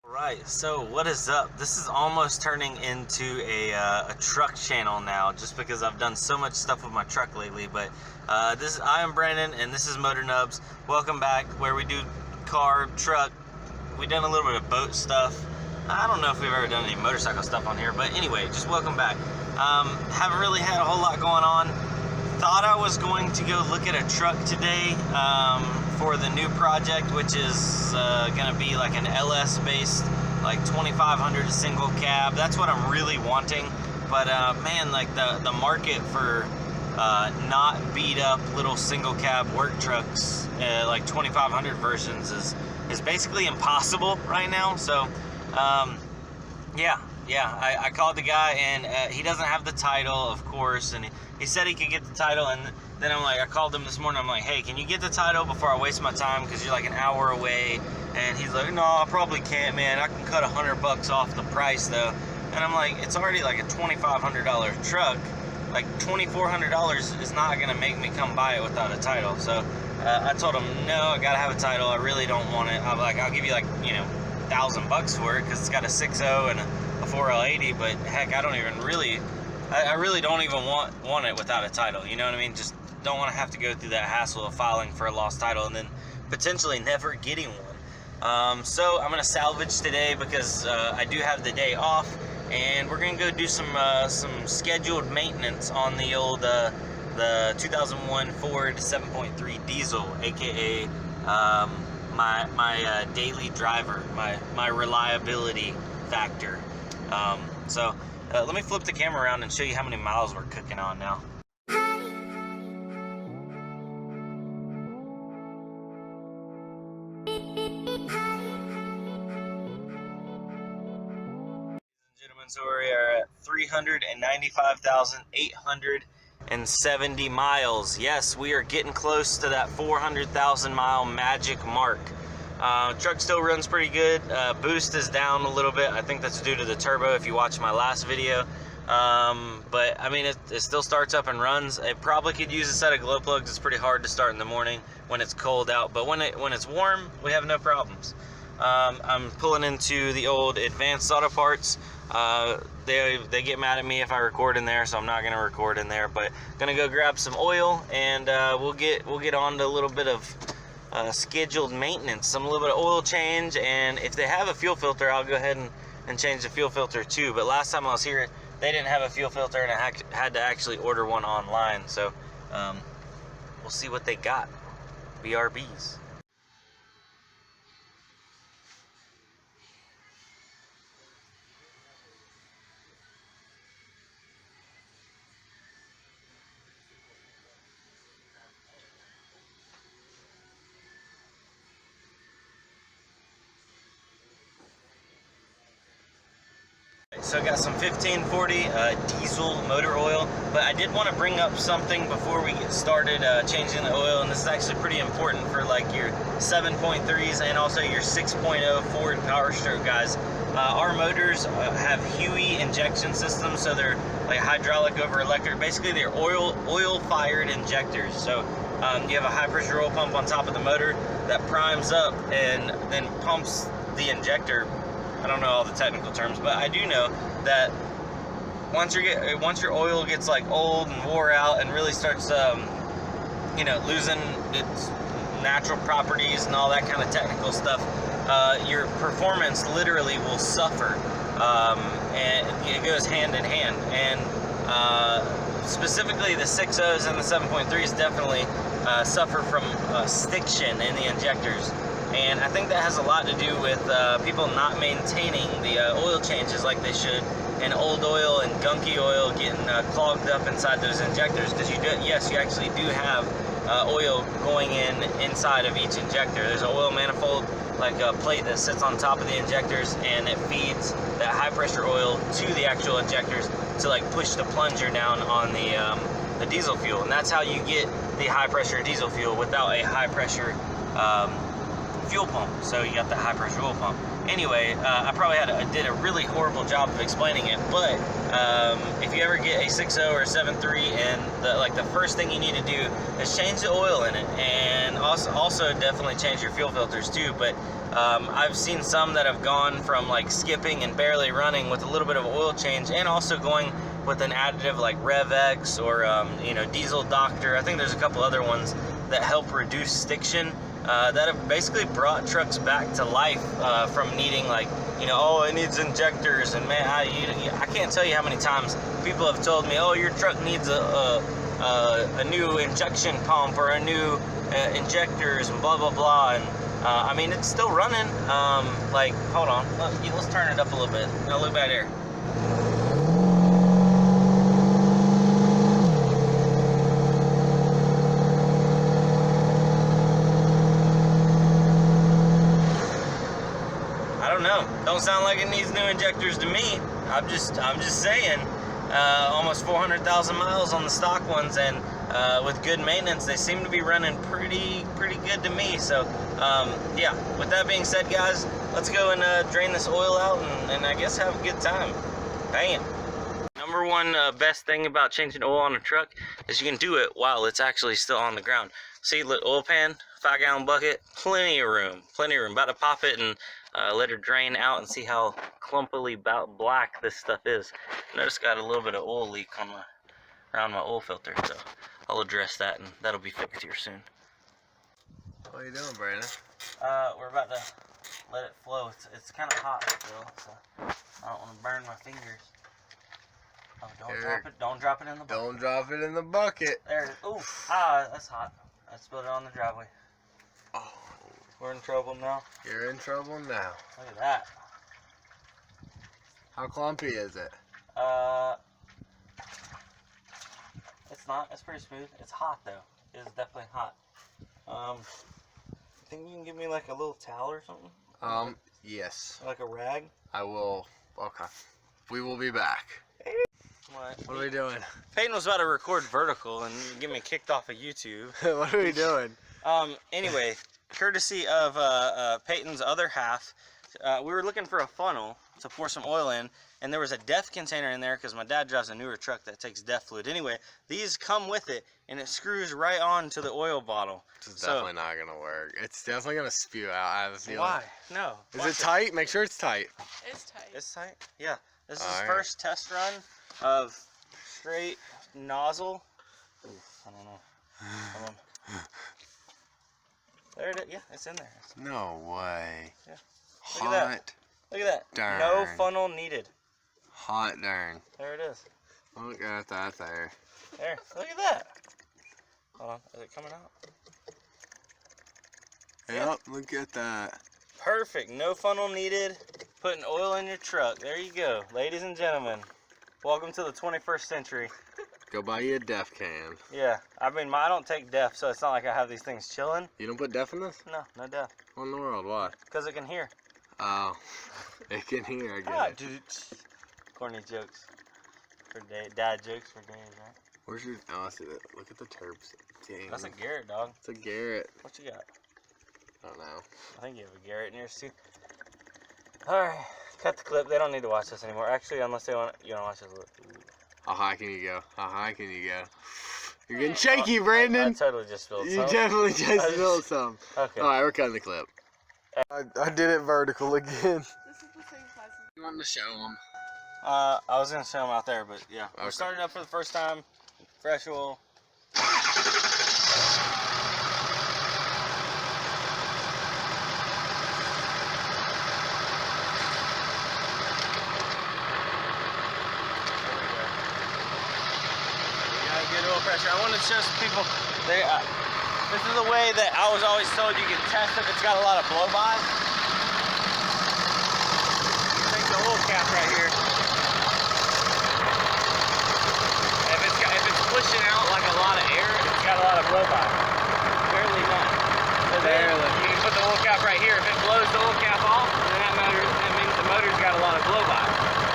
Alright, so what is up? This is almost turning into a truck channel now, just because I've done so much stuff with my truck lately. But I am Brandon, and this is Motornubs. Welcome back, where we do car, truck. We've done a little bit of boat stuff. I don't know if we've ever done any motorcycle stuff on here, but anyway, just welcome back. Haven't really had a whole lot going on. Thought I was going to go look at a truck today for the new project, which is going to be like an LS based, like 2500 single cab. That's what I'm really wanting. But man, like the market for not beat up little single cab work trucks, like 2500 versions, is basically impossible right now. So yeah, I called the guy, and he doesn't have the title, of course, and he said he could get the title. And then I called him this morning. I'm like, hey, can you get the title before I waste my time, because you're like an hour away? And he's like, no, I probably can't, man. I can cut $100 off the price though. And I'm like, it's already like a $2,500 truck. Like $2,400 is not gonna make me come buy it without a title. So I told him, no, I gotta have a title. I really don't want it. I'm like, I'll give you like, $1,000 for it, because it's got a 6.0 and a 4L80. But heck, I really don't even want it without a title. You know what I mean? Just don't want to have to go through that hassle of filing for a lost title and then potentially never getting one. So I'm gonna salvage today, because I do have the day off, and we're gonna go do some scheduled maintenance on the old the 2001 Ford 7.3 diesel, aka my daily driver, my reliability factor. So let me flip the camera around and show you how many miles we're cooking on now. So we are at 395,870 miles. Yes, we are getting close to that 400,000 mile magic mark. Truck still runs pretty good. Boost is down a little bit. I think that's due to the turbo, if you watched my last video. But I mean, it still starts up and runs. It probably could use a set of glow plugs. It's pretty hard to start in the morning when it's cold out, but when it's warm, we have no problems. I'm pulling into the old Advanced Auto Parts. They get mad at me if I record in there, so I'm not gonna record in there. But gonna go grab some oil, and we'll get on to a little bit of scheduled maintenance, a little bit of oil change, and if they have a fuel filter, I'll go ahead and change the fuel filter too. But last time I was here, they didn't have a fuel filter, and I had to actually order one online. So we'll see what they got. BRBs. So I got some 1540 diesel motor oil, but I did want to bring up something before we get started changing the oil, and this is actually pretty important for like your 7.3s and also your 6.0 Ford powerstroke guys. Our motors have HUE injection systems, so they're like hydraulic over electric. Basically, they're oil-fired injectors. So you have a high-pressure oil pump on top of the motor that primes up and then pumps the injector. I don't know all the technical terms, but I do know that once your oil gets like old and wore out and really starts losing its natural properties and all that kind of technical stuff, your performance literally will suffer, and it goes hand in hand. And specifically the 6.0s and the 7.3s definitely suffer from stiction in the injectors. And I think that has a lot to do with people not maintaining the oil changes like they should, and old oil and gunky oil getting clogged up inside those injectors. Because you actually do have oil going inside of each injector. There's an oil manifold, like a plate that sits on top of the injectors, and it feeds that high pressure oil to the actual injectors to like push the plunger down on the diesel fuel. And that's how you get the high pressure diesel fuel without a high pressure fuel pump. So you got the high pressure oil pump. Anyway, I probably did a really horrible job of explaining it, but if you ever get a 6.0 or 7.3, and the first thing you need to do is change the oil in it. And also also definitely change your fuel filters too, but I've seen some that have gone from like skipping and barely running with a little bit of oil change, and also going with an additive like RevX or you know, Diesel Doctor. I think there's a couple other ones that help reduce stiction that have basically brought trucks back to life from needing, like, you know, oh, it needs injectors, and man, I can't tell you how many times people have told me, oh, your truck needs a new injection pump or a new injectors and blah blah blah. And I mean, it's still running. Like, hold on, let's turn it up a little bit. Now look back there. I don't know. Don't sound like it needs new injectors to me. I'm just saying. Almost 400,000 miles on the stock ones, and with good maintenance, they seem to be running pretty good to me. So yeah, with that being said, guys, let's go and drain this oil out and I guess have a good time. Bam. Number one best thing about changing oil on a truck is you can do it while it's actually still on the ground. See, look, oil pan, 5-gallon bucket, plenty of room. About to pop it and let her drain out and see how clumpily black this stuff is. Notice got a little bit of oil leak on around my oil filter, so I'll address that and that'll be fixed here soon. What are you doing, Brandon? We're about to let it flow. It's kind of hot still, so I don't want to burn my fingers. Oh, don't drop it in the bucket. Don't drop it in the bucket. There it is. Ooh, that's hot. I spilled it on the driveway. Oh. We're in trouble now. You're in trouble now. Look at that. How clumpy is it? It's not. It's pretty smooth. It's hot though. It's definitely hot. Think you can give me like a little towel or something? Yes. Like a rag? I will. Okay. We will be back. What are we doing? Peyton was about to record vertical and get me kicked off of YouTube. What are we doing? Anyway, courtesy of Peyton's other half, we were looking for a funnel to pour some oil in, and there was a DEF container in there because my dad drives a newer truck that takes DEF fluid. Anyway, these come with it, and it screws right on to the oil bottle. This is definitely not going to work. It's definitely going to spew out. I have a feeling. Why? No. Is it tight? Make sure it's tight. It's tight. It's tight? Yeah. This is first test run of straight nozzle. Ooh, I don't know. Hold on. There it is. Yeah, it's in there. No way. Yeah. Hot. Look at that. Look at that. Darn. No funnel needed. Hot darn. There it is. Look at that there. There. Look at that. Hold on. Is it coming out? Yep, look at that. Perfect. No funnel needed. Putting oil in your truck. There you go. Ladies and gentlemen, welcome to the 21st century. Go buy you a DEF can. Yeah. I mean, I don't take DEF, so it's not like I have these things chilling. You don't put DEF in this? No, no DEF. What in the world? Why? Because it can hear. Oh. It can hear, I get it. Dude. Corny jokes. For dad jokes for days, right? Where's your... Oh, I see that. Look at the terps. Dang. That's a Garrett, dog. It's a Garrett. What you got? I don't know. I think you have a Garrett in yours too. Alright, cut the clip. They don't need to watch this anymore. Actually, unless they want you don't watch this. How high can you go? How high can you go? You're getting shaky, Brandon. I totally just spilled some. You definitely just spilled some. Okay. Alright, we're cutting the clip. I did it vertical again. This is the same size as You wanted to show them. I was going to show them out there, but yeah. Okay. We're starting up for the first time. Fresh oil. Pressure. I want to show some people. This is the way that I was always told you can test if it's got a lot of blow by. Take the oil cap right here. If it's pushing out like a lot of air, it's got a lot of blow by. Barely none. So then you can put the oil cap right here. If it blows the oil cap off, then that means the motor's got a lot of blow by.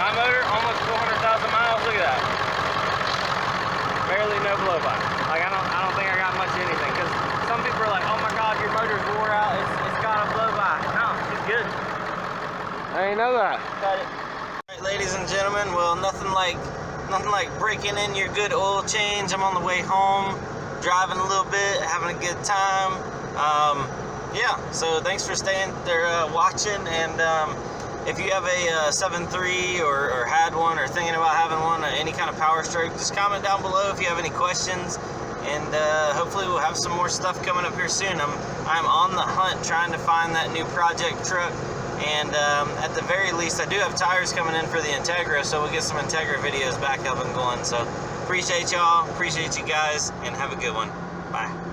My motor, almost 400,000 miles. Look at that. Barely no blow by. Like I don't think I got much of anything, because some people are like, oh my god, your motor's wore out. It's got a blow by. No, it's good. I didn't know that. Got it. All right, ladies and gentlemen. Well, nothing like breaking in your good oil change. I'm on the way home, driving a little bit, having a good time. Yeah, so thanks for staying there, watching, and if you have a 7.3 or had one or thinking about having one, any kind of power stroke, just comment down below if you have any questions, and hopefully we'll have some more stuff coming up here soon. I'm on the hunt trying to find that new project truck, and at the very least I do have tires coming in for the Integra, so we'll get some Integra videos back up and going. So appreciate y'all, appreciate you guys, and have a good one. Bye.